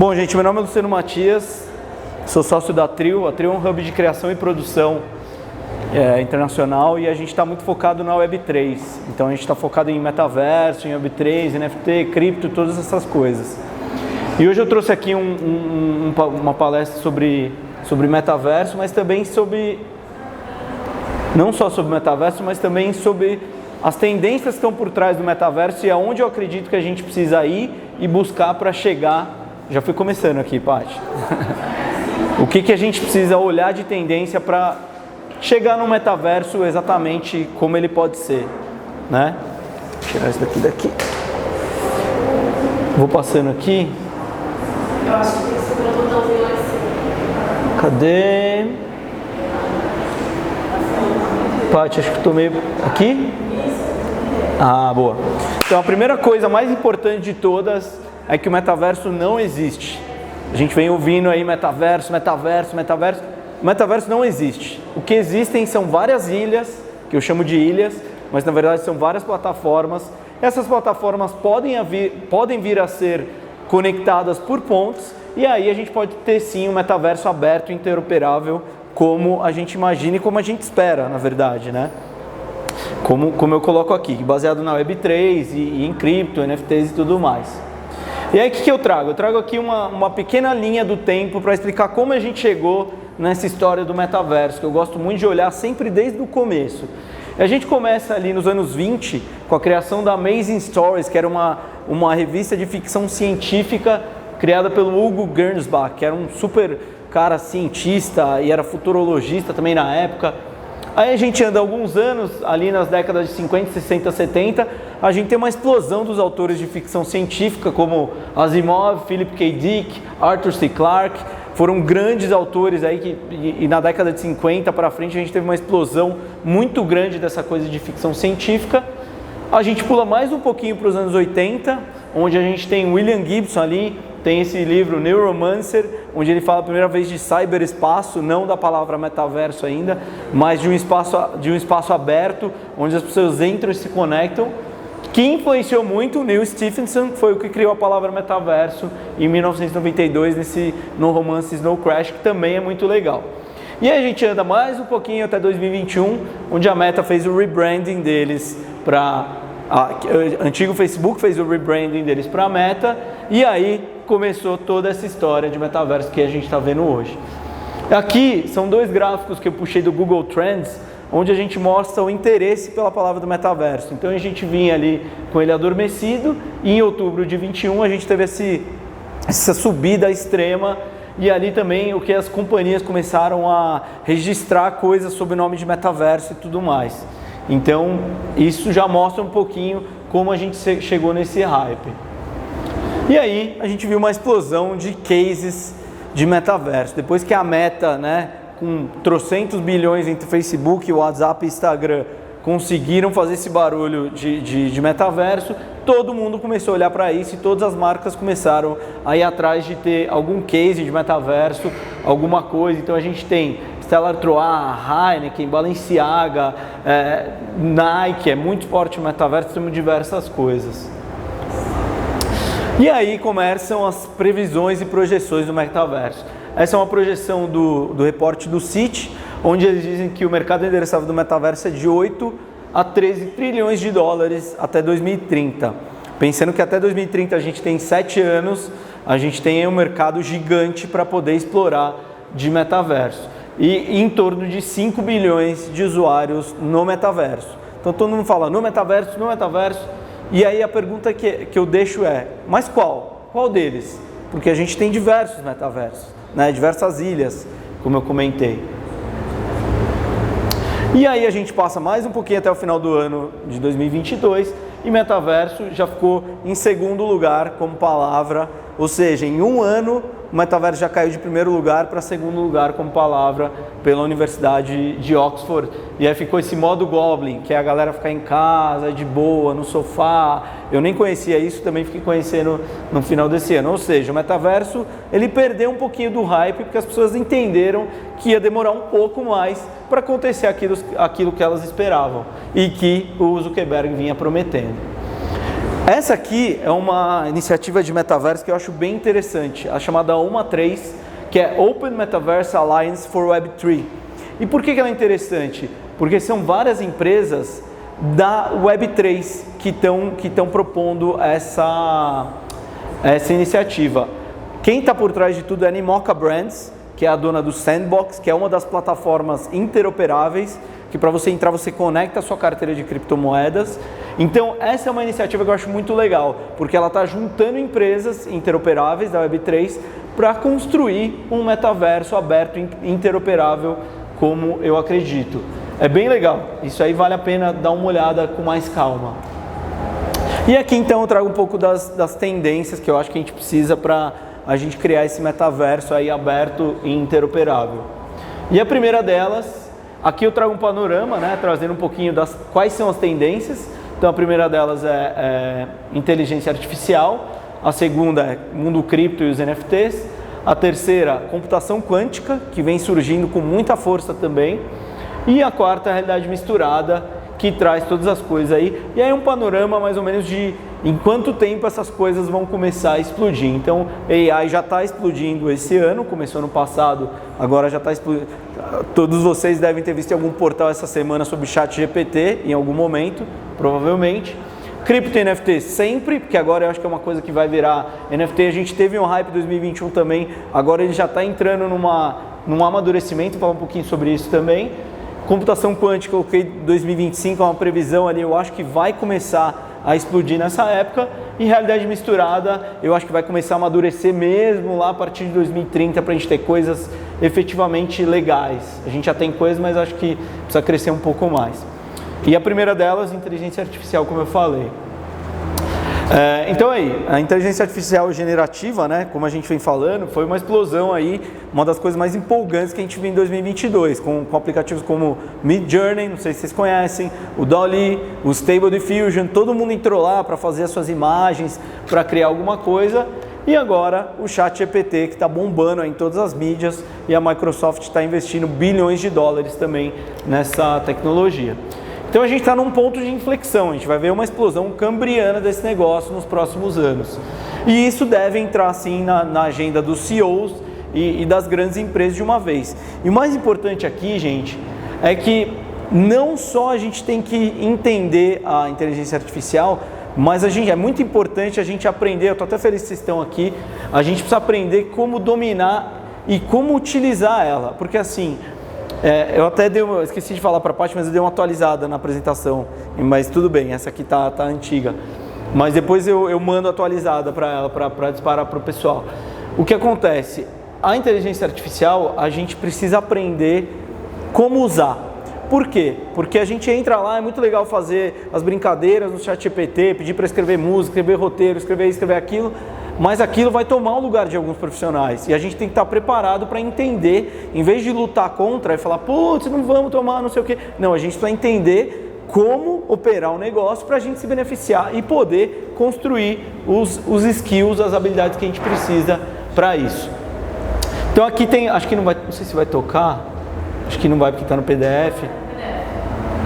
Bom, gente, meu nome é Luciano Matias, sou sócio da Trio. A Trio é um hub de criação e produção internacional e a gente está muito focado na Web3. Então a gente está focado em metaverso, em Web3, NFT, cripto, todas essas coisas. E hoje eu trouxe aqui uma palestra sobre metaverso, mas também não só sobre metaverso, mas também sobre as tendências que estão por trás do metaverso e aonde eu acredito que a gente precisa ir e buscar para chegar. Já fui começando aqui, Paty. O que a gente precisa olhar de tendência para chegar no metaverso exatamente como ele pode ser, né? Vou tirar isso daqui. Vou passando aqui. Eu acho que tem que segurar o botãozinho lá em cima. Cadê? Paty, acho que eu tô meio... Aqui? Ah, boa. Então a primeira coisa mais importante de todas é que o metaverso não existe. A gente vem ouvindo aí metaverso. O metaverso não existe. O que existem são várias ilhas, que eu chamo de ilhas, mas na verdade são várias plataformas. Essas plataformas podem vir a ser conectadas por pontos, e aí a gente pode ter sim um metaverso aberto e interoperável, como a gente imagina e como a gente espera, na verdade, né? Como eu coloco aqui, baseado na Web3 e em cripto, NFTs e tudo mais. E aí o que eu trago? Eu trago aqui uma pequena linha do tempo para explicar como a gente chegou nessa história do metaverso, que eu gosto muito de olhar sempre desde o começo. E a gente começa ali nos anos 20 com a criação da Amazing Stories, que era uma revista de ficção científica criada pelo Hugo Gernsback, que era um super cara cientista e era futurologista também na época. Aí a gente anda alguns anos, ali nas décadas de 50, 60, 70, a gente tem uma explosão dos autores de ficção científica, como Asimov, Philip K. Dick, Arthur C. Clarke, foram grandes autores aí e na década de 50 para frente a gente teve uma explosão muito grande dessa coisa de ficção científica. A gente pula mais um pouquinho para os anos 80, onde a gente tem William Gibson ali, tem esse livro Neuromancer, onde ele fala a primeira vez de cyberespaço, não da palavra metaverso ainda, mas de um espaço aberto, onde as pessoas entram e se conectam, que influenciou muito o Neil Stephenson, que foi o que criou a palavra metaverso em 1992, no romance Snow Crash, que também é muito legal. E aí a gente anda mais um pouquinho até 2021, onde a Meta fez o rebranding deles para... O antigo Facebook fez o rebranding deles para a Meta, e aí começou toda essa história de metaverso que a gente está vendo hoje. Aqui são dois gráficos que eu puxei do Google Trends, onde a gente mostra o interesse pela palavra do metaverso. Então a gente vinha ali com ele adormecido, e em outubro de 21 a gente teve essa subida extrema, e ali também o que as companhias começaram a registrar coisas sob o nome de metaverso e tudo mais. Então isso já mostra um pouquinho como a gente chegou nesse hype. E aí a gente viu uma explosão de cases de metaverso. Depois que a Meta, né, com trocentos bilhões entre Facebook, WhatsApp e Instagram, conseguiram fazer esse barulho de metaverso, todo mundo começou a olhar para isso e todas as marcas começaram a ir atrás de ter algum case de metaverso, alguma coisa. Então a gente tem Stella Artois, Heineken, Balenciaga, Nike, é muito forte o metaverso, temos diversas coisas. E aí começam as previsões e projeções do metaverso. Essa é uma projeção do reporte do Citi, onde eles dizem que o mercado endereçável do metaverso é de 8 a 13 trilhões de dólares até 2030. Pensando que até 2030 a gente tem 7 anos, a gente tem um mercado gigante para poder explorar de metaverso. E em torno de 5 bilhões de usuários no metaverso. Então todo mundo fala no metaverso, e aí a pergunta que eu deixo é, mas qual? Qual deles? Porque a gente tem diversos metaversos, né? Diversas ilhas, como eu comentei. E aí a gente passa mais um pouquinho até o final do ano de 2022 e metaverso já ficou em segundo lugar como palavra, ou seja, em um ano o metaverso já caiu de primeiro lugar para segundo lugar como palavra pela Universidade de Oxford. E aí ficou esse modo Goblin, que é a galera ficar em casa, de boa, no sofá. Eu nem conhecia isso, também fiquei conhecendo no final desse ano. Ou seja, o metaverso, ele perdeu um pouquinho do hype, porque as pessoas entenderam que ia demorar um pouco mais para acontecer aquilo que elas esperavam e que o Zuckerberg vinha prometendo. Essa aqui é uma iniciativa de metaverso que eu acho bem interessante, a chamada OMA3, que é Open Metaverse Alliance for Web3. E por que ela é interessante? Porque são várias empresas da Web3 que estão propondo essa iniciativa. Quem está por trás de tudo é a Animoca Brands, que é a dona do Sandbox, que é uma das plataformas interoperáveis, que para você entrar você conecta a sua carteira de criptomoedas. Então essa é uma iniciativa que eu acho muito legal, porque ela está juntando empresas interoperáveis da Web3 para construir um metaverso aberto interoperável, como eu acredito. É bem legal, isso aí vale a pena dar uma olhada com mais calma. E aqui então eu trago um pouco das tendências que eu acho que a gente precisa para a gente criar esse metaverso aí aberto e interoperável. E a primeira delas, aqui eu trago um panorama, né, trazendo um pouquinho das quais são as tendências. Então a primeira delas é inteligência artificial, a segunda é mundo cripto e os NFTs, a terceira, computação quântica, que vem surgindo com muita força também, e a quarta, realidade misturada, que traz todas as coisas aí. E aí um panorama mais ou menos de em quanto tempo essas coisas vão começar a explodir. Então, AI já está explodindo esse ano, começou ano passado, agora já está explodindo. Todos vocês devem ter visto em algum portal essa semana sobre ChatGPT, em algum momento, provavelmente. Cripto e NFT sempre, porque agora eu acho que é uma coisa que vai virar NFT. A gente teve um hype em 2021 também, agora ele já está entrando num amadurecimento, vou falar um pouquinho sobre isso também. Computação quântica, eu coloquei 2025, é uma previsão ali, eu acho que vai começar a explodir nessa época. E realidade misturada, eu acho que vai começar a amadurecer mesmo lá a partir de 2030 para a gente ter coisas efetivamente legais. A gente já tem coisas, mas acho que precisa crescer um pouco mais. E a primeira delas, inteligência artificial, como eu falei. Então aí, a inteligência artificial generativa, né, como a gente vem falando, foi uma explosão aí, uma das coisas mais empolgantes que a gente viu em 2022, com aplicativos como Midjourney, não sei se vocês conhecem, o DALL-E, o Stable Diffusion, todo mundo entrou lá para fazer as suas imagens, para criar alguma coisa, e agora o ChatGPT, que está bombando aí em todas as mídias, e a Microsoft está investindo bilhões de dólares também nessa tecnologia. Então a gente está num ponto de inflexão, a gente vai ver uma explosão cambriana desse negócio nos próximos anos. E isso deve entrar sim na agenda dos CEOs e das grandes empresas de uma vez. E o mais importante aqui, gente, é que não só a gente tem que entender a inteligência artificial, mas é muito importante a gente aprender, eu estou até feliz que vocês estão aqui, a gente precisa aprender como dominar e como utilizar ela, porque assim... eu até esqueci de falar para a Paty, mas eu dei uma atualizada na apresentação, mas tudo bem, essa aqui tá antiga. Mas depois eu mando atualizada para ela, para disparar para o pessoal. O que acontece? A inteligência artificial, a gente precisa aprender como usar. Por quê? Porque a gente entra lá, é muito legal fazer as brincadeiras no ChatGPT, pedir para escrever música, escrever roteiro, escrever isso, escrever aquilo, mas aquilo vai tomar o lugar de alguns profissionais. E a gente tem que estar preparado para entender, em vez de lutar contra e falar, putz, não vamos tomar, não sei o quê. Não, a gente precisa entender como operar o negócio para a gente se beneficiar e poder construir os skills, as habilidades que a gente precisa para isso. Então aqui tem, acho que não vai, não sei se vai tocar, acho que não vai porque está no PDF.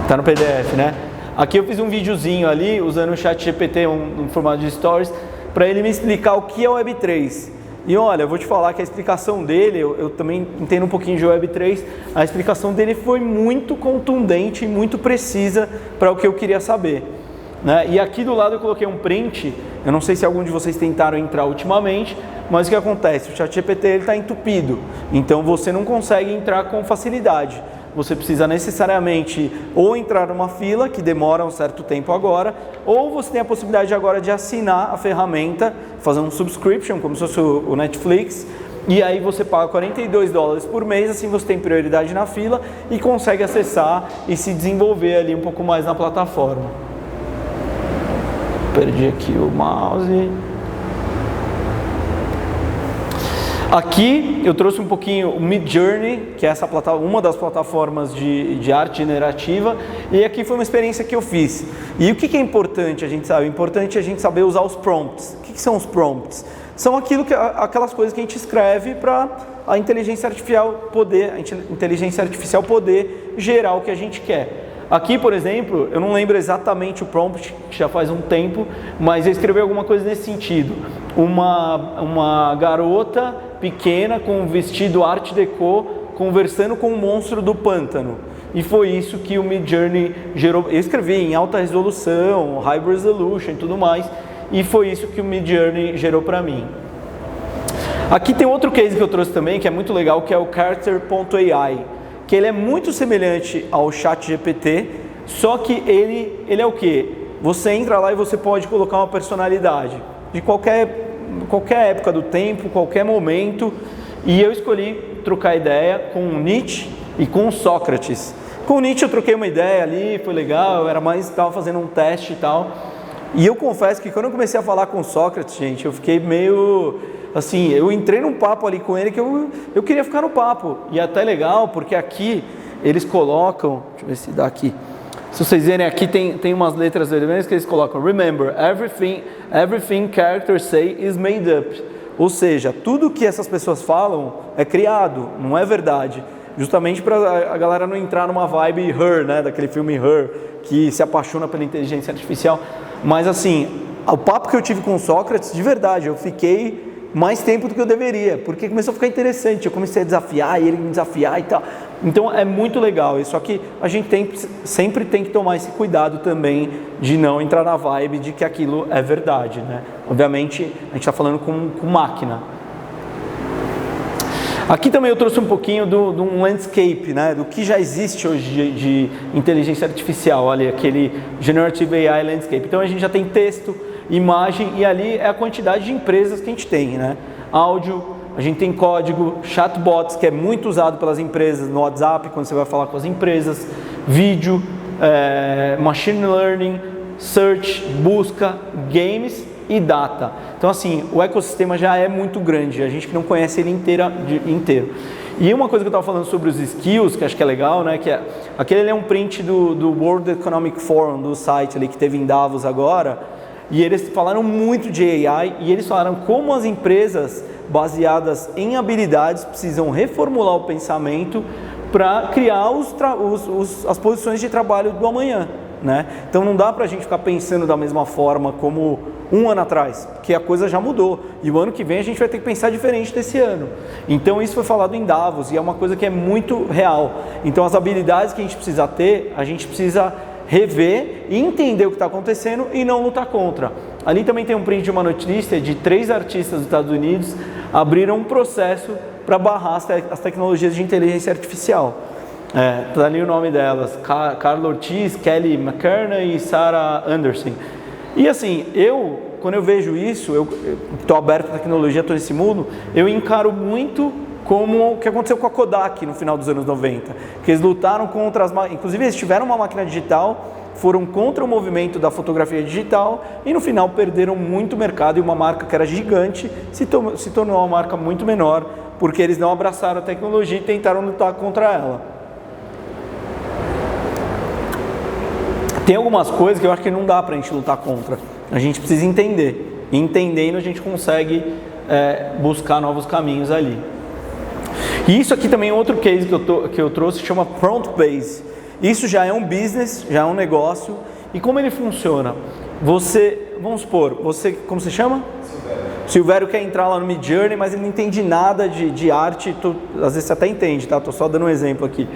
Está no PDF, né? Aqui eu fiz um videozinho ali, usando o ChatGPT, um formato de stories, para ele me explicar o que é o Web3. E olha, eu vou te falar que a explicação dele, eu também entendo um pouquinho de Web3, a explicação dele foi muito contundente e muito precisa para o que eu queria saber. Né? E aqui do lado eu coloquei um print, eu não sei se algum de vocês tentaram entrar ultimamente, mas o que acontece? O ChatGPT está entupido, então você não consegue entrar com facilidade. Você precisa necessariamente ou entrar numa fila, que demora um certo tempo agora, ou você tem a possibilidade agora de assinar a ferramenta, fazer um subscription, como se fosse o Netflix, e aí você paga $42 por mês, assim você tem prioridade na fila e consegue acessar e se desenvolver ali um pouco mais na plataforma. Perdi aqui o mouse. Aqui eu trouxe um pouquinho o Midjourney, que é uma das plataformas de arte generativa, e aqui foi uma experiência que eu fiz. E o que é importante a gente saber? É importante a gente saber usar os prompts. O que são os prompts? São aquelas coisas que a gente escreve para a inteligência artificial poder gerar o que a gente quer. Aqui, por exemplo, eu não lembro exatamente o prompt, que já faz um tempo, mas eu escrevi alguma coisa nesse sentido. Uma garota pequena com um vestido art deco conversando com um monstro do pântano. E foi isso que o Midjourney gerou. Eu escrevi em alta resolução, high resolution e tudo mais, e foi isso que o Midjourney gerou para mim. Aqui tem outro case que eu trouxe também, que é muito legal, que é o Character.ai, que ele é muito semelhante ao ChatGPT, só que ele é o quê? Você entra lá e você pode colocar uma personalidade de qualquer época do tempo, qualquer momento, e eu escolhi trocar ideia com o Nietzsche e com o Sócrates. Com o Nietzsche eu troquei uma ideia ali, foi legal, estava fazendo um teste e tal, e eu confesso que quando eu comecei a falar com o Sócrates, gente, eu fiquei meio... assim, eu entrei num papo ali com ele que eu queria ficar no papo. E é até legal, porque aqui eles colocam, deixa eu ver se dá aqui. Se vocês verem aqui, tem umas letras vermelhas que eles colocam: Remember, everything characters say is made up. Ou seja, tudo que essas pessoas falam é criado, não é verdade. Justamente para a galera não entrar numa vibe Her, né, daquele filme Her, que se apaixona pela inteligência artificial. Mas assim, o papo que eu tive com o Sócrates, de verdade, eu fiquei mais tempo do que eu deveria, porque começou a ficar interessante, eu comecei a desafiar, e ele me desafiar e tal, então é muito legal, só que a gente sempre tem que tomar esse cuidado também, de não entrar na vibe de que aquilo é verdade, né? Obviamente, a gente está falando com máquina. Aqui também eu trouxe um pouquinho de um landscape, né? Do que já existe hoje de inteligência artificial, olha, aquele Generative AI Landscape. Então a gente já tem texto, imagem, e ali é a quantidade de empresas que a gente tem, né? Áudio, a gente tem código, chatbots, que é muito usado pelas empresas no WhatsApp, quando você vai falar com as empresas, vídeo, machine learning, search, busca, games e data. Então assim, o ecossistema já é muito grande, a gente que não conhece ele inteiro. E uma coisa que eu estava falando sobre os skills, que acho que é legal, né, que aquele ali é um print do World Economic Forum, do site ali que teve em Davos agora, e eles falaram muito de AI, e eles falaram como as empresas baseadas em habilidades precisam reformular o pensamento para criar as posições de trabalho do amanhã, né? Então não dá para a gente ficar pensando da mesma forma como um ano atrás, porque a coisa já mudou, e o ano que vem a gente vai ter que pensar diferente desse ano. Então isso foi falado em Davos, e é uma coisa que é muito real. Então as habilidades que a gente precisa ter, a gente precisa rever e entender o que está acontecendo e não lutar contra. Ali também tem um print de uma notícia de 3 artistas dos Estados Unidos abriram um processo para barrar as tecnologias de inteligência artificial. Está ali o nome delas: Carla Ortiz, Kelly McKernan e Sarah Anderson. E assim, quando eu vejo isso, eu estou aberto à tecnologia, estou nesse mundo, eu encaro muito como o que aconteceu com a Kodak no final dos anos 90, que eles lutaram contra inclusive eles tiveram uma máquina digital, foram contra o movimento da fotografia digital e no final perderam muito mercado, e uma marca que era gigante se tornou uma marca muito menor, porque eles não abraçaram a tecnologia e tentaram lutar contra ela. Tem algumas coisas que eu acho que não dá pra gente lutar contra, a gente precisa entender, e entendendo a gente consegue buscar novos caminhos ali. E isso aqui também é outro case que eu trouxe, chama Prompt Base. Isso já é um business, já é um negócio. E como ele funciona? Vamos supor, como você chama? Silvério quer entrar lá no Midjourney, mas ele não entende nada de arte, às vezes você até entende, tá? Tô só dando um exemplo aqui.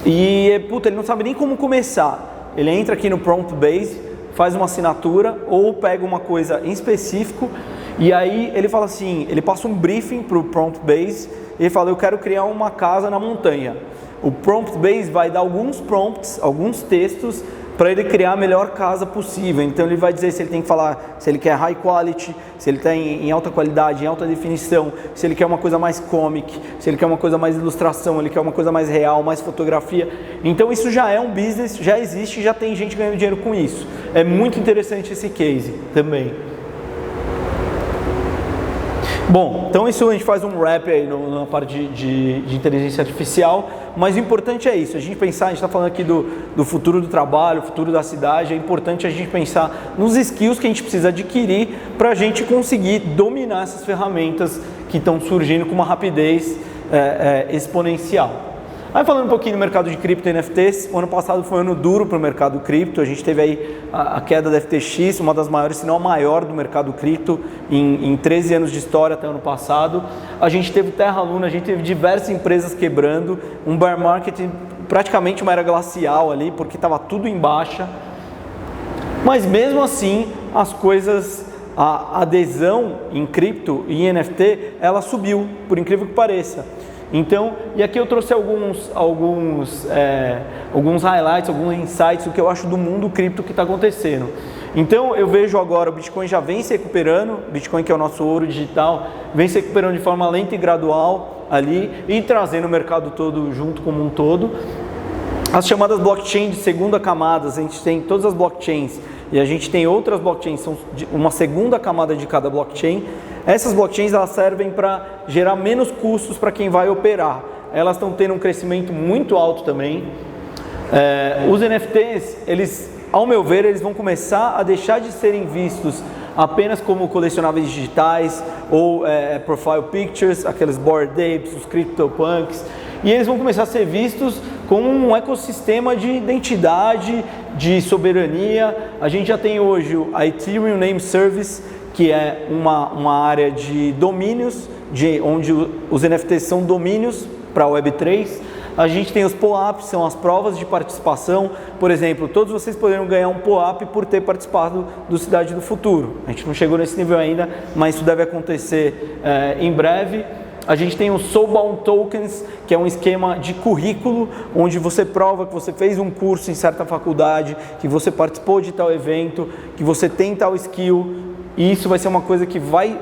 E, ele não sabe nem como começar. Ele entra aqui no Prompt Base, faz uma assinatura ou pega uma coisa em específico, e aí ele fala assim, ele passa um briefing para o Prompt Base, e ele fala: eu quero criar uma casa na montanha. O Prompt Base vai dar alguns prompts, alguns textos, para ele criar a melhor casa possível. Então ele vai dizer se ele tem que falar, se ele quer high quality, se ele está em alta qualidade, em alta definição, se ele quer uma coisa mais comic, se ele quer uma coisa mais ilustração, ele quer uma coisa mais real, mais fotografia. Então isso já é um business, já existe, já tem gente ganhando dinheiro com isso. É muito interessante esse case também. Bom, então isso a gente faz um wrap aí na parte de inteligência artificial, mas o importante é isso, a gente pensar, a gente está falando aqui do futuro do trabalho, futuro da cidade, é importante a gente pensar nos skills que a gente precisa adquirir para a gente conseguir dominar essas ferramentas que estão surgindo com uma rapidez exponencial. Aí falando um pouquinho do mercado de cripto e NFTs, o ano passado foi um ano duro para o mercado cripto, a gente teve aí a queda da FTX, uma das maiores, se não a maior do mercado cripto em 13 anos de história até o ano passado. A gente teve Terra Luna, a gente teve diversas empresas quebrando, um bear market, praticamente uma era glacial ali, porque estava tudo em baixa. Mas mesmo assim, as coisas, a adesão em cripto e em NFT, ela subiu, por incrível que pareça. Então, e aqui eu trouxe alguns highlights, alguns insights do que eu acho do mundo cripto que está acontecendo. Então, eu vejo agora o Bitcoin já vem se recuperando, Bitcoin que é o nosso ouro digital, vem se recuperando de forma lenta e gradual ali e trazendo o mercado todo junto como um todo. As chamadas blockchain de segunda camada, a gente tem todas as blockchains e a gente tem outras blockchains, são uma segunda camada de cada blockchain. Essas blockchains elas servem para gerar menos custos para quem vai operar. Elas estão tendo um crescimento muito alto também. Os NFTs, eles, ao meu ver, eles vão começar a deixar de serem vistos apenas como colecionáveis digitais ou profile pictures, aqueles Bored Apes, os CryptoPunks, e eles vão começar a ser vistos como um ecossistema de identidade, de soberania. A gente já tem hoje a Ethereum Name Service, que é uma área de domínios, onde os NFTs são domínios para a Web3. A gente tem os POAPs, são as provas de participação. Por exemplo, todos vocês poderiam ganhar um POAP por ter participado do Cidade do Futuro. A gente não chegou nesse nível ainda, mas isso deve acontecer em breve. A gente tem os Soulbound Tokens, que é um esquema de currículo, onde você prova que você fez um curso em certa faculdade, que você participou de tal evento, que você tem tal skill, e isso vai ser uma coisa que vai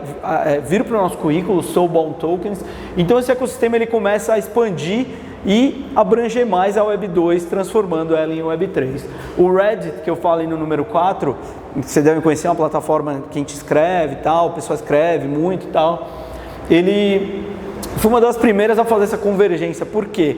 vir para o nosso currículo, Soulbound Tokens. Então esse ecossistema ele começa a expandir e abranger mais a Web 2, transformando ela em Web 3. O Reddit, que eu falei no número 4, você deve conhecer, é uma plataforma que a gente escreve e tal, o pessoal escreve muito e tal. Ele foi uma das primeiras a fazer essa convergência, porque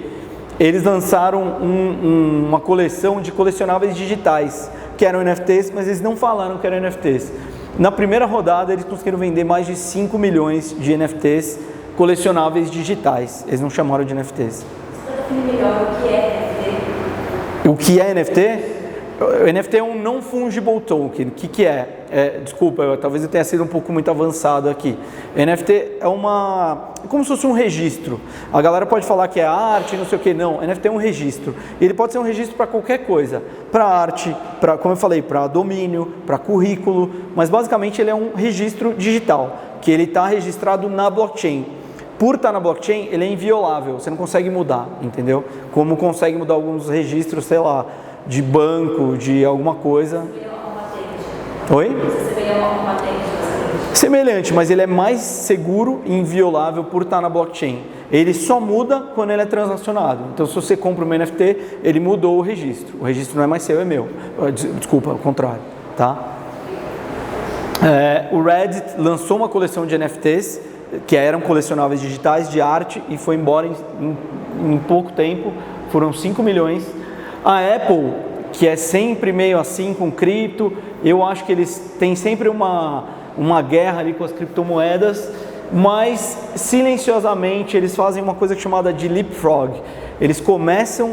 eles lançaram uma coleção de colecionáveis digitais, que eram NFTs, mas eles não falaram que eram NFTs. Na primeira rodada, eles conseguiram vender mais de 5 milhões de NFTs colecionáveis digitais. Eles não chamaram de NFTs. Você pode definir melhor o que é NFT? O que é NFT? O NFT é um non-fungible token. O que é? Desculpa, talvez eu tenha sido um pouco muito avançado aqui. NFT é como se fosse um registro. A galera pode falar que é arte, não sei o que, não. NFT é um registro. Ele pode ser um registro para qualquer coisa. Para arte, como eu falei, para domínio, para currículo. Mas basicamente ele é um registro digital, que ele está registrado na blockchain. Por estar na blockchain, ele é inviolável. Você não consegue mudar, entendeu? Como consegue mudar alguns registros, sei lá, de banco, de alguma coisa. Oi? Semelhante, mas ele é mais seguro e inviolável por estar na blockchain. Ele só muda quando ele é transacionado. Então, se você compra um NFT, ele mudou o registro. O registro não é mais seu, é meu. Desculpa, ao contrário, tá? O Reddit lançou uma coleção de NFTs, que eram colecionáveis digitais de arte, e foi embora em pouco tempo. Foram 5 milhões. A Apple, que é sempre meio assim com cripto, eu acho que eles têm sempre uma guerra ali com as criptomoedas, mas silenciosamente eles fazem uma coisa chamada de leapfrog. Eles começam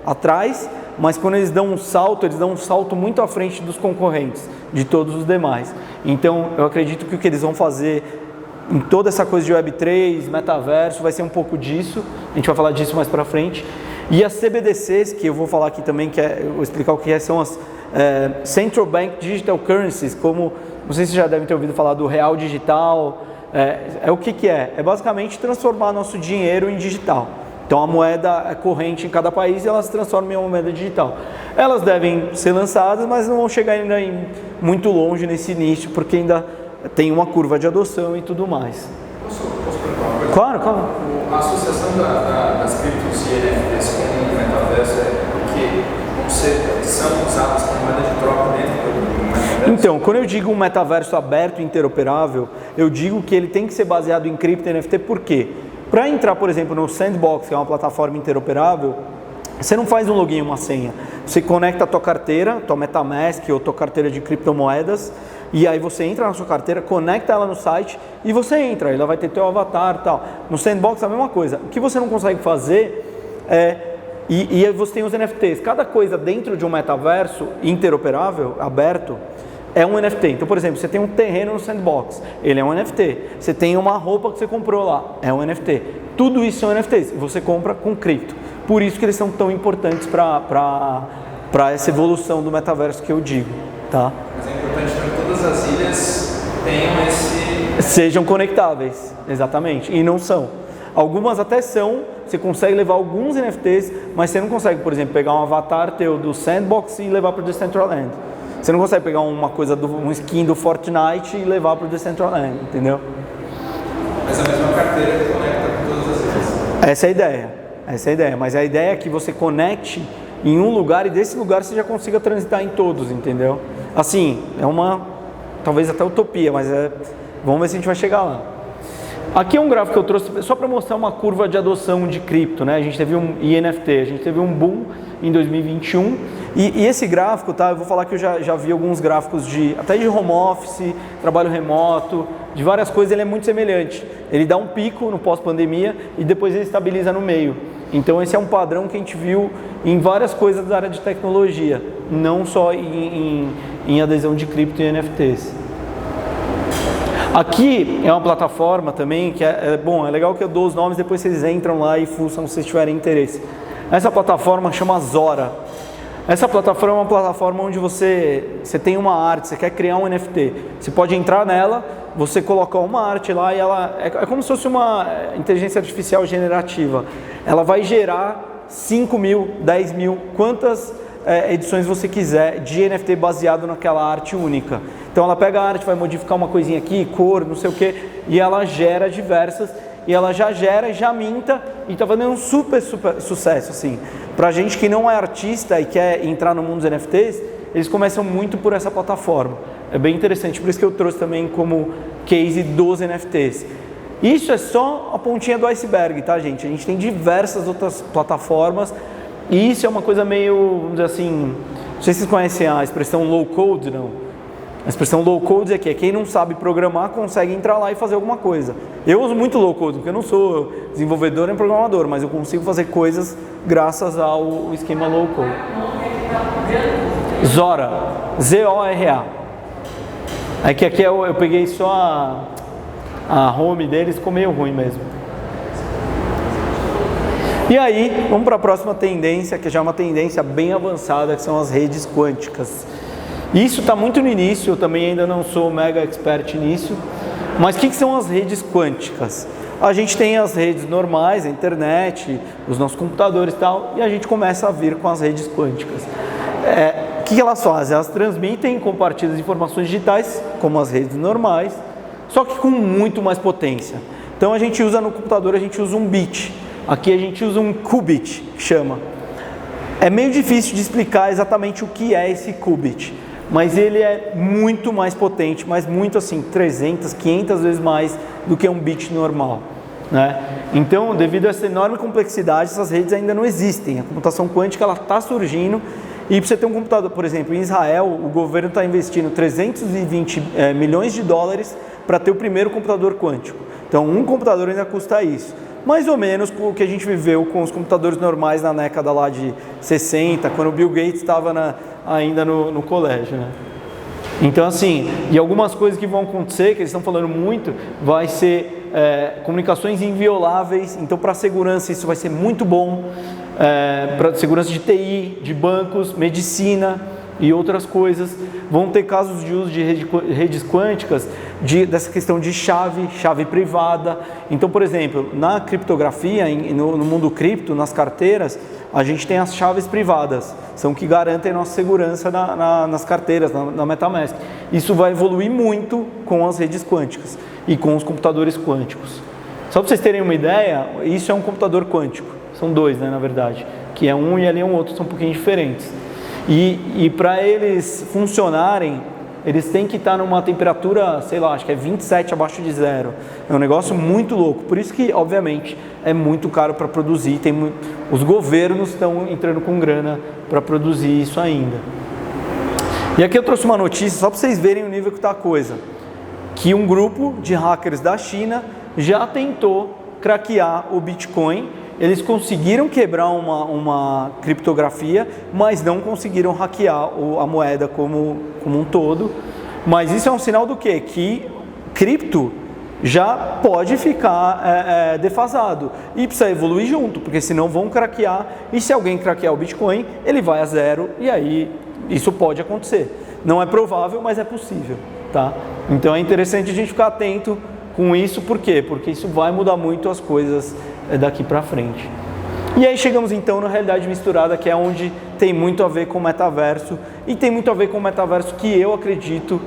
atrás, mas quando eles dão um salto muito à frente dos concorrentes, de todos os demais. Então eu acredito que o que eles vão fazer em toda essa coisa de Web3, metaverso, vai ser um pouco disso. A gente vai falar disso mais pra frente. E as CBDCs, que eu vou falar aqui também, eu vou explicar o que são as Central Bank Digital Currencies, como, não sei se vocês já devem ter ouvido falar do real digital. O que é? É basicamente transformar nosso dinheiro em digital. Então a moeda é corrente em cada país e elas se transformam em uma moeda digital. Elas devem ser lançadas, mas não vão chegar ainda muito longe nesse início, porque ainda tem uma curva de adoção e tudo mais. Posso perguntar uma coisa? Claro. A associação das criptos e NFTs com o metaverso é porque são usadas como moeda de troca dentro do metaverso? Então, quando eu digo um metaverso aberto e interoperável, eu digo que ele tem que ser baseado em cripto e NFT, por quê? Para entrar, por exemplo, no Sandbox, que é uma plataforma interoperável, você não faz um login e uma senha. Você conecta a tua carteira, tua MetaMask ou tua carteira de criptomoedas, e aí você entra na sua carteira, conecta ela no site e você entra, ela vai ter teu avatar e tal. No Sandbox é a mesma coisa. O que você não consegue fazer E aí você tem os NFTs. Cada coisa dentro de um metaverso interoperável, aberto, é um NFT. Então, por exemplo, você tem um terreno no Sandbox, ele é um NFT. Você tem uma roupa que você comprou lá, é um NFT. Tudo isso são NFTs. Você compra com cripto. Por isso que eles são tão importantes para essa evolução do metaverso que eu digo. Tá? Mas é importante que todas as ilhas tenham esse... Sejam conectáveis, exatamente. E não são. Algumas até são, você consegue levar alguns NFTs, mas você não consegue, por exemplo, pegar um avatar teu do Sandbox e levar para o Decentraland. Você não consegue pegar um skin do Fortnite e levar para o Decentraland, entendeu? Mas a mesma carteira que conecta com todas as ilhas. Essa é a ideia. Mas a ideia é que você conecte em um lugar e desse lugar você já consiga transitar em todos, entendeu? Assim, é uma, talvez até utopia, mas vamos ver se a gente vai chegar lá. Aqui é um gráfico que eu trouxe só para mostrar uma curva de adoção de cripto, né? A gente teve NFT, a gente teve um boom em 2021 e esse gráfico, tá? Eu vou falar que eu já vi alguns gráficos até de home office, trabalho remoto, de várias coisas, ele é muito semelhante. Ele dá um pico no pós-pandemia e depois ele estabiliza no meio. Então esse é um padrão que a gente viu em várias coisas da área de tecnologia, não só em adesão de cripto e NFTs. Aqui é uma plataforma também que é legal que eu dou os nomes, depois vocês entram lá e fuçam se vocês tiverem interesse. Essa plataforma chama Zora. Essa plataforma é uma plataforma onde você tem uma arte, você quer criar um NFT. Você pode entrar nela, você coloca uma arte lá e ela é como se fosse uma inteligência artificial generativa. Ela vai gerar 5 mil, 10 mil, quantas edições você quiser de NFT baseado naquela arte única. Então ela pega a arte, vai modificar uma coisinha aqui, cor, não sei o que, e ela gera diversas, e ela já gera e já minta, e tá fazendo um super sucesso, assim. Pra gente que não é artista e quer entrar no mundo dos NFTs, eles começam muito por essa plataforma. É bem interessante, por isso que eu trouxe também como case dos NFTs. Isso é só a pontinha do iceberg, tá, gente? A gente tem diversas outras plataformas, e isso é uma coisa meio, vamos dizer assim, não sei se vocês conhecem a expressão low code, não? A expressão low code é que quem não sabe programar consegue entrar lá e fazer alguma coisa. Eu uso muito low code, porque eu não sou desenvolvedor nem programador, mas eu consigo fazer coisas graças ao esquema low code. Zora, Z-O-R-A. É que aqui eu peguei só a home deles, ficou meio ruim mesmo. E aí, vamos para a próxima tendência, que já é uma tendência bem avançada, que são as redes quânticas. Isso está muito no início, eu também ainda não sou mega expert nisso, mas o que são as redes quânticas? A gente tem as redes normais, a internet, os nossos computadores e tal, e a gente começa a vir com as redes quânticas. O que elas fazem? Elas transmitem e compartilham informações digitais, como as redes normais, só que com muito mais potência. Então a gente usa no computador, a gente usa um bit, aqui a gente usa um qubit, que chama. É meio difícil de explicar exatamente o que é esse qubit, mas ele é muito mais potente, mas muito assim, 300, 500 vezes mais do que um bit normal, né? Então, devido a essa enorme complexidade, essas redes ainda não existem. A computação quântica está surgindo e para você ter um computador, por exemplo, em Israel, o governo está investindo 320 milhões de dólares para ter o primeiro computador quântico. Então, um computador ainda custa isso. Mais ou menos o que a gente viveu com os computadores normais na década lá de 60, quando o Bill Gates estava ainda no colégio, né? Então, assim, e algumas coisas que vão acontecer, que eles estão falando muito, vai ser comunicações invioláveis. Então, para segurança, isso vai ser muito bom. Para segurança de TI, de bancos, medicina e outras coisas. Vão ter casos de uso de redes quânticas, dessa questão de chave privada. Então, por exemplo, na criptografia, no mundo cripto, nas carteiras, a gente tem as chaves privadas, são que garantem nossa segurança nas carteiras, na MetaMask. Isso vai evoluir muito com as redes quânticas e com os computadores quânticos. Só para vocês terem uma ideia, isso é um computador quântico. São dois, né, na verdade, que é um e ali é um outro, são um pouquinho diferentes. E para eles funcionarem, eles têm que estar numa temperatura, sei lá, acho que é 27 abaixo de zero. É um negócio muito louco. Por isso que, obviamente, é muito caro para produzir. Os governos estão entrando com grana para produzir isso ainda. E aqui eu trouxe uma notícia, só para vocês verem o nível que está a coisa. Que um grupo de hackers da China já tentou craquear o Bitcoin eles conseguiram quebrar uma criptografia, mas não conseguiram hackear a moeda como um todo. Mas isso é um sinal do quê? Que cripto já pode ficar defasado e precisa evoluir junto, porque senão vão craquear, e se alguém craquear o Bitcoin, ele vai a zero, e aí isso pode acontecer. Não é provável, mas é possível, tá? Então é interessante a gente ficar atento com isso, por quê? Porque isso vai mudar muito as coisas daqui para frente. E aí chegamos então na realidade misturada, que é onde tem muito a ver com o metaverso, e tem muito a ver com o metaverso que eu acredito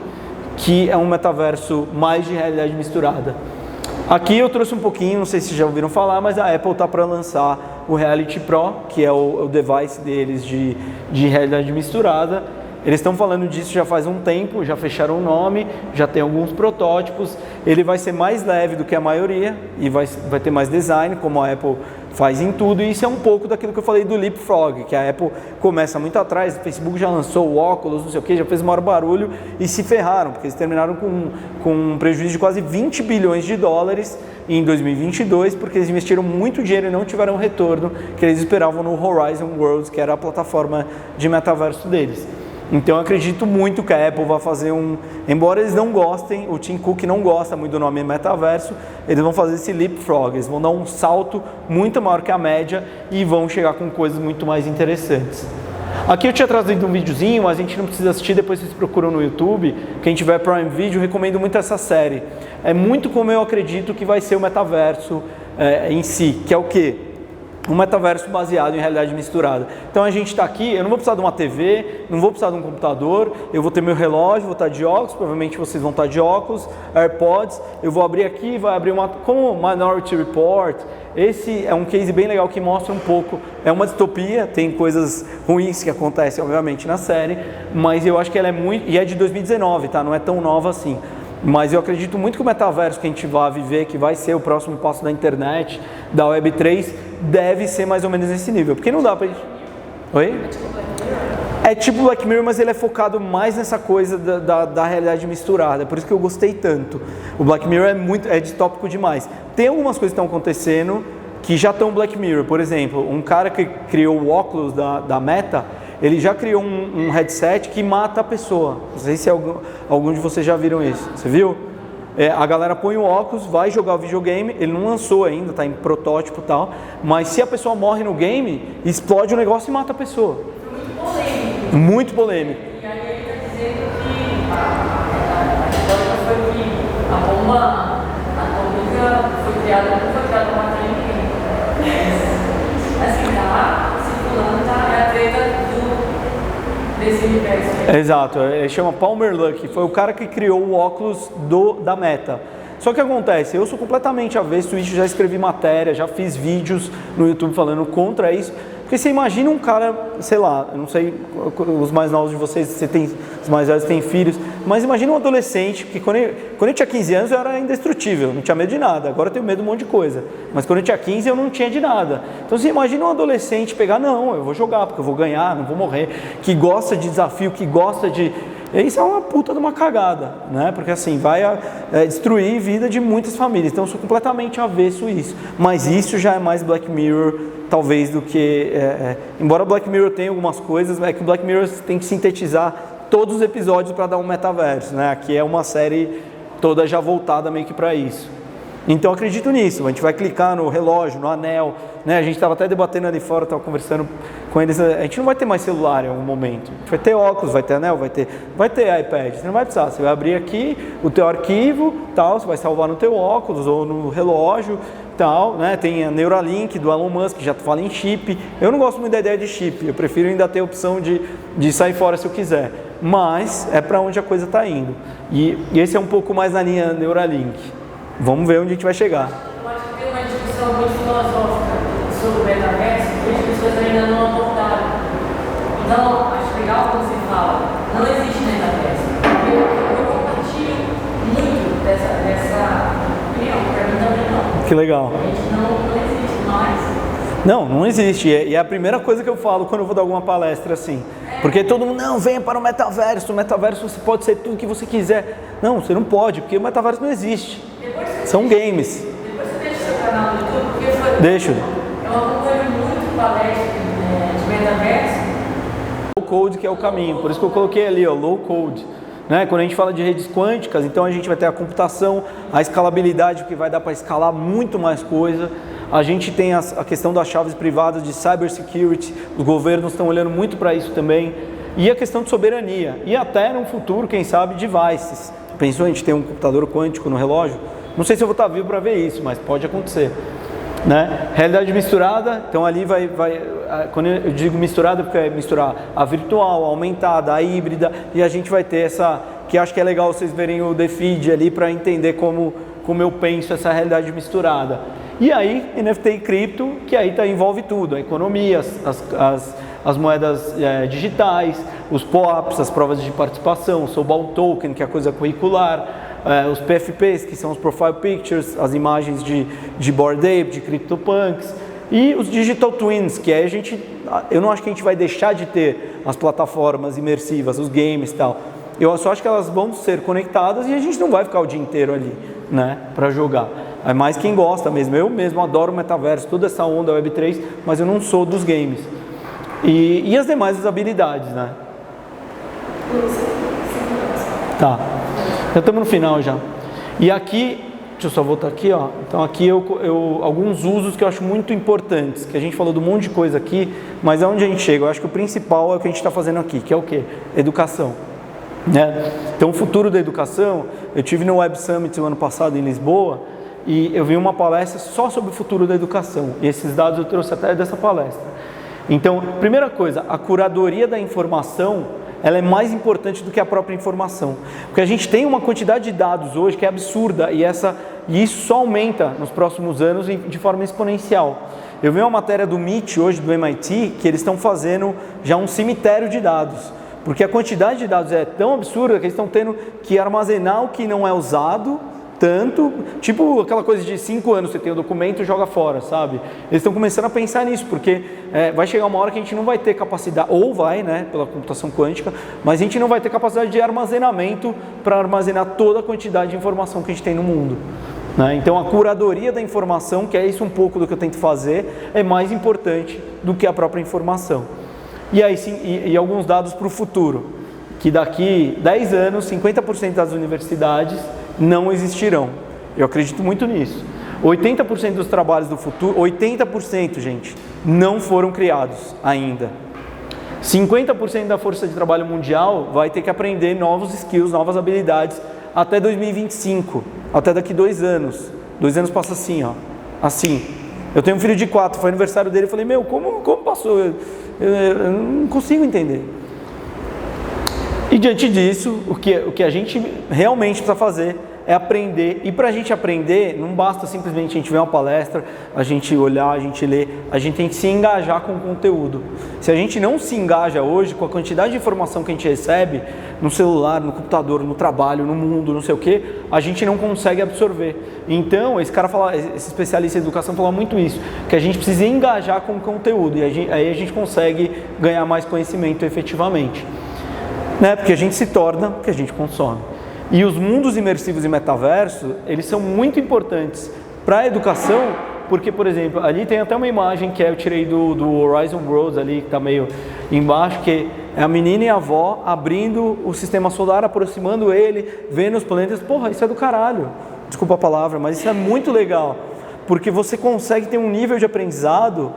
que é um metaverso mais de realidade misturada. Aqui eu trouxe um pouquinho, não sei se já ouviram falar, mas a Apple está para lançar o Reality Pro, que é o device deles de realidade misturada. Eles estão falando disso já faz um tempo, já fecharam o nome, já tem alguns protótipos. Ele vai ser mais leve do que a maioria e vai ter mais design, como a Apple faz em tudo. E isso é um pouco daquilo que eu falei do Leapfrog, que a Apple começa muito atrás, o Facebook já lançou o óculos, não sei o que, já fez o maior barulho e se ferraram, porque eles terminaram com um prejuízo de quase 20 bilhões de dólares em 2022, porque eles investiram muito dinheiro e não tiveram o retorno que eles esperavam no Horizon Worlds, que era a plataforma de metaverso deles. Então eu acredito muito que a Apple vai fazer embora eles não gostem, o Tim Cook não gosta muito do nome metaverso, eles vão fazer esse leapfrog, eles vão dar um salto muito maior que a média e vão chegar com coisas muito mais interessantes. Aqui eu tinha trazido um videozinho, mas a gente não precisa assistir, depois vocês procuram no YouTube. Quem tiver Prime Video, eu recomendo muito essa série. É muito como eu acredito que vai ser o metaverso em si, que é o quê? Um metaverso baseado em realidade misturada. Então a gente está aqui, eu não vou precisar de uma TV, não vou precisar de um computador, eu vou ter meu relógio, vou estar de óculos, provavelmente vocês vão estar de óculos, AirPods, eu vou abrir aqui, vai abrir como o Minority Report. Esse é um case bem legal que mostra um pouco, é uma distopia, tem coisas ruins que acontecem obviamente na série, mas eu acho que ela é muito, e é de 2019, tá? Não é tão nova assim. Mas eu acredito muito que o metaverso que a gente vai viver, que vai ser o próximo passo da internet, da Web3, deve ser mais ou menos nesse nível. Porque não dá pra gente... Oi? É tipo Black Mirror, mas ele é focado mais nessa coisa da realidade misturada. Por isso que eu gostei tanto. O Black Mirror é distópico demais. Tem algumas coisas que estão acontecendo que já estão Black Mirror. Por exemplo, um cara que criou o óculos da Meta, ele já criou um headset que mata a pessoa. Não sei se algum de vocês já viram isso. Você viu? A galera põe o óculos, vai jogar o videogame, ele não lançou ainda, está em protótipo e tal, mas se a pessoa morre no game, explode o negócio e mata a pessoa. Muito polêmico. E aí ele está dizendo que a história foi que a bomba atômica foi criada, não foi criada para matar ninguém. Assim, tá circulando, tá? É a treta desse universo. Exato, ele chama Palmer Luckey, foi o cara que criou o óculos da Meta. Só que acontece, eu sou completamente avesso, isso, já escrevi matéria, já fiz vídeos no YouTube falando contra isso, porque você imagina um cara, sei lá, eu não sei, os mais novos de vocês, os mais velhos têm filhos, mas imagina um adolescente, que quando eu tinha 15 anos eu era indestrutível, não tinha medo de nada, agora eu tenho medo de um monte de coisa, mas quando eu tinha 15 eu não tinha de nada. Então você imagina um adolescente pegar, não, eu vou jogar, porque eu vou ganhar, não vou morrer, que gosta de desafio, que gosta de... Isso é uma puta de uma cagada, né? Porque assim, vai destruir a vida de muitas famílias. Então eu sou completamente avesso a isso. Mas isso já é mais Black Mirror, talvez, do que... embora Black Mirror tenha algumas coisas, é que o Black Mirror tem que sintetizar todos os episódios para dar um metaverso, né? Aqui é uma série toda já voltada meio que para isso. Então eu acredito nisso, a gente vai clicar no relógio, no anel, né? A gente estava até debatendo ali fora, estava conversando com eles, a gente não vai ter mais celular em algum momento, a gente vai ter óculos, vai ter anel, vai ter iPad, você não vai precisar, você vai abrir aqui o teu arquivo, tal, você vai salvar no teu óculos ou no relógio, tal, né? Tem a Neuralink do Elon Musk, que já fala em chip, eu não gosto muito da ideia de chip, eu prefiro ainda ter a opção de sair fora se eu quiser, mas é para onde a coisa está indo, e esse é um pouco mais na linha Neuralink. Vamos ver onde a gente vai chegar. Eu acho que tem uma discussão muito filosófica sobre o metaverso, que as pessoas ainda não abordaram. Então, acho legal quando você fala, não existe metaverso. Eu compartilho muito dessa opinião, para mim também não. Que legal. A gente não existe mais. Não existe. E é a primeira coisa que eu falo quando eu vou dar alguma palestra assim. Porque todo mundo, não, venha para o metaverso você pode ser tudo que você quiser. Não, você não pode, porque o metaverso não existe. São games. Depois você deixa o seu canal no YouTube, porque foi... Deixa. Eu eu acompanho muito palestra de metaverso. Low code que é o caminho, por isso que eu coloquei ali, ó, low code. Né? Quando a gente fala de redes quânticas, então a gente vai ter a computação, a escalabilidade, que vai dar para escalar muito mais coisa. A gente tem a questão das chaves privadas de cybersecurity, os governos estão olhando muito para isso também. E a questão de soberania, e até no futuro, quem sabe, devices. Pensou a gente ter um computador quântico no relógio? Não sei se eu vou estar vivo para ver isso, mas pode acontecer. Né? Realidade misturada, então ali quando eu digo misturada, porque é misturar a virtual, a aumentada, a híbrida, e a gente vai ter essa, que acho que é legal vocês verem o The Feed ali para entender como eu penso essa realidade misturada. E aí, NFT e cripto, que aí envolve tudo, a economia, as moedas digitais, os POAPs, as provas de participação, o Sobol Token, que é a coisa curricular, os PFPs, que são os Profile Pictures, as imagens de Bored Ape, de CryptoPunks, e os Digital Twins, que aí eu não acho que a gente vai deixar de ter as plataformas imersivas, os games e tal. Eu só acho que elas vão ser conectadas e a gente não vai ficar o dia inteiro ali, né, para jogar. É mais quem gosta mesmo. Eu mesmo adoro o metaverso, toda essa onda Web3, mas eu não sou dos games. E as demais usabilidades, né? Tá. Já estamos no final já. E aqui, deixa eu só voltar aqui, ó. Então aqui alguns usos que eu acho muito importantes, que a gente falou de um monte de coisa aqui, mas aonde a gente chega? Eu acho que o principal é o que a gente está fazendo aqui, que é o quê? Educação. Né? Então o futuro da educação, eu tive no Web Summit o ano passado em Lisboa, e eu vi uma palestra só sobre o futuro da educação, e esses dados eu trouxe até dessa palestra. Então, primeira coisa, a curadoria da informação, ela é mais importante do que a própria informação, porque a gente tem uma quantidade de dados hoje que é absurda, e isso só aumenta nos próximos anos de forma exponencial. Eu vi uma matéria do MIT hoje, do MIT, que eles estão fazendo já um cemitério de dados, porque a quantidade de dados é tão absurda que eles estão tendo que armazenar o que não é usado tanto, tipo aquela coisa de 5 anos, você tem o documento e joga fora, sabe? Eles estão começando a pensar nisso, porque vai chegar uma hora que a gente não vai ter capacidade, ou vai, né, pela computação quântica, mas a gente não vai ter capacidade de armazenamento para armazenar toda a quantidade de informação que a gente tem no mundo. Né? Então a curadoria da informação, que é isso um pouco do que eu tento fazer, é mais importante do que a própria informação. E aí sim, e alguns dados para o futuro, que daqui 10 anos, 50% das universidades não existirão. Eu acredito muito nisso. 80% dos trabalhos do futuro, 80%, gente, não foram criados ainda. 50% da força de trabalho mundial vai ter que aprender novos skills, novas habilidades até 2025, até daqui 2 anos. 2 anos passa assim, ó, assim. Eu tenho um filho de 4, foi aniversário dele, eu falei, meu, como passou? Eu não consigo entender. E diante disso, o que a gente realmente precisa fazer é aprender. E para a gente aprender, não basta simplesmente a gente ver uma palestra, a gente olhar, a gente ler, a gente tem que se engajar com o conteúdo. Se a gente não se engaja hoje com a quantidade de informação que a gente recebe no celular, no computador, no trabalho, no mundo, não sei o que, a gente não consegue absorver. Então, esse especialista em educação fala muito isso, que a gente precisa engajar com o conteúdo, e aí a gente consegue ganhar mais conhecimento efetivamente. Né? Porque a gente se torna o que a gente consome. E os mundos imersivos e metaverso, eles são muito importantes para a educação, porque, por exemplo, ali tem até uma imagem que eu tirei do Horizon Worlds ali, que está meio embaixo, que é a menina e a avó abrindo o sistema solar, aproximando ele, vendo os planetas. Porra, isso é do caralho. Desculpa a palavra, mas isso é muito legal, porque você consegue ter um nível de aprendizado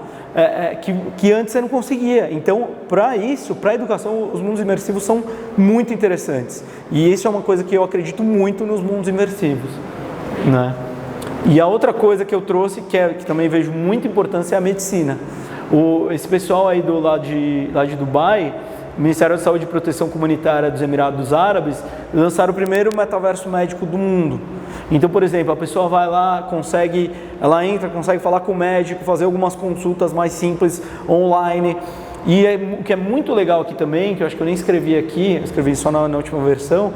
que antes você não conseguia. Então, para isso, para a educação, os mundos imersivos são muito interessantes. E isso é uma coisa que eu acredito muito nos mundos imersivos. Né? E a outra coisa que eu trouxe, que também vejo muita importância, é a medicina. Esse pessoal aí lá de Dubai, o Ministério da Saúde e Proteção Comunitária dos Emirados Árabes, lançaram o primeiro metaverso médico do mundo. Então, por exemplo, a pessoa vai lá, consegue falar com o médico, fazer algumas consultas mais simples online. E o que é muito legal aqui também, que eu acho que eu nem escrevi aqui, eu escrevi só na última versão,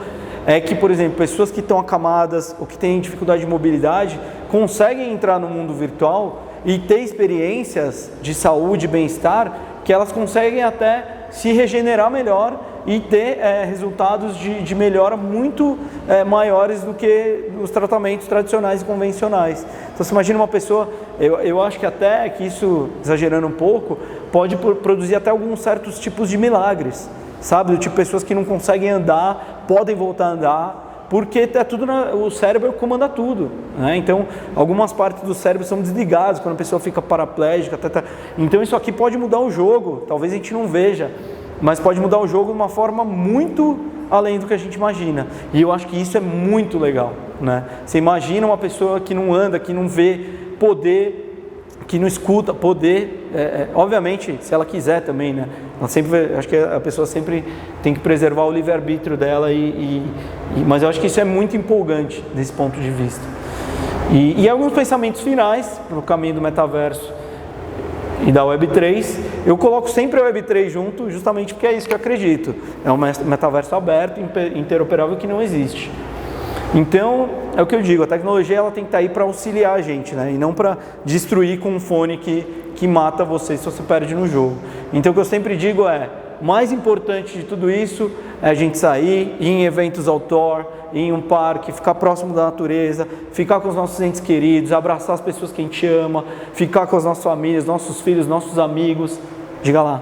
é que, por exemplo, pessoas que estão acamadas ou que têm dificuldade de mobilidade conseguem entrar no mundo virtual e ter experiências de saúde e bem-estar que elas conseguem até se regenerar melhor e ter resultados de melhora muito maiores do que os tratamentos tradicionais e convencionais. Então você imagina uma pessoa, eu acho que até que isso, exagerando um pouco, pode produzir até alguns certos tipos de milagres, sabe? Do tipo pessoas que não conseguem andar, podem voltar a andar, porque é tudo o cérebro comanda tudo, né? Então algumas partes do cérebro são desligadas quando a pessoa fica paraplégica, então isso aqui pode mudar o jogo, talvez a gente não veja, mas pode mudar o jogo de uma forma muito além do que a gente imagina, e eu acho que isso é muito legal, né? Você imagina uma pessoa que não anda, que não vê, poder, que não escuta, poder, obviamente, se ela quiser também, né? Ela sempre, acho que a pessoa sempre tem que preservar o livre-arbítrio dela, mas eu acho que isso é muito empolgante desse ponto de vista. E alguns pensamentos finais no caminho do metaverso e da Web3, eu coloco sempre a Web3 junto, justamente porque é isso que eu acredito. É um metaverso aberto, interoperável, que não existe. Então, é o que eu digo, a tecnologia ela tem que estar aí para auxiliar a gente, né? E não para destruir com um fone que mata você se você perde no jogo. Então, o que eu sempre digo o mais importante de tudo isso é a gente sair, ir em eventos outdoor, ir em um parque, ficar próximo da natureza, ficar com os nossos entes queridos, abraçar as pessoas que a gente ama, ficar com as nossas famílias, nossos filhos, nossos amigos. Diga lá.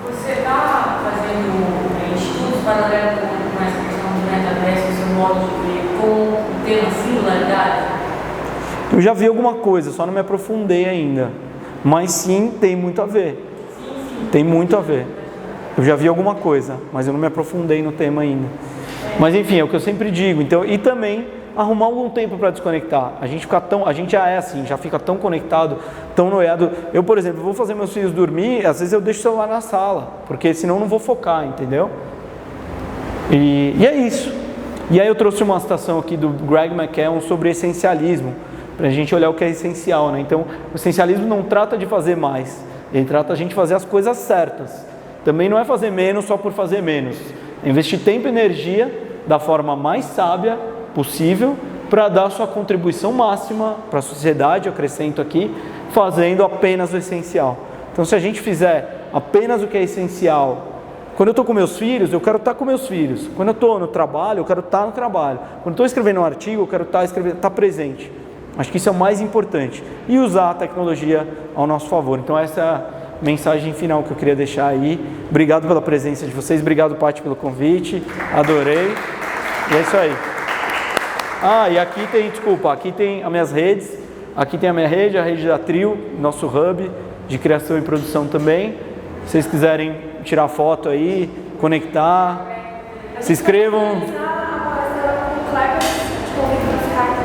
Você está fazendo estudos paralelos com essa questão do metaverso, seu modo de ver, com o tema singularidade? Eu já vi alguma coisa, só não me aprofundei ainda. Mas sim, tem muito a ver. Tem muito a ver. Eu já vi alguma coisa, mas eu não me aprofundei no tema ainda. Mas enfim, é o que eu sempre digo. Então, e também arrumar algum tempo para desconectar. A gente já é assim, já fica tão conectado, tão noiado. Eu, por exemplo, vou fazer meus filhos dormir, às vezes eu deixo o celular na sala, porque senão eu não vou focar, entendeu? E é isso. E aí eu trouxe uma citação aqui do Greg McKeown sobre essencialismo, para a gente olhar o que é essencial, né? Então, o essencialismo não trata de fazer mais, ele trata a gente fazer as coisas certas. Também não é fazer menos só por fazer menos. É investir tempo e energia da forma mais sábia possível para dar sua contribuição máxima para a sociedade, eu acrescento aqui, fazendo apenas o essencial. Então, se a gente fizer apenas o que é essencial, quando eu estou com meus filhos, eu quero estar com meus filhos. Quando eu estou no trabalho, eu quero estar no trabalho. Quando estou escrevendo um artigo, eu quero estar presente. Acho que isso é o mais importante. E usar a tecnologia ao nosso favor. Então essa é a mensagem final que eu queria deixar aí. Obrigado pela presença de vocês. Obrigado, Paty, pelo convite. Adorei. E é isso aí. E aqui tem as minhas redes. Aqui tem a minha rede, a rede da Trio, nosso hub de criação e produção também. Se vocês quiserem tirar foto aí, conectar, se inscrevam.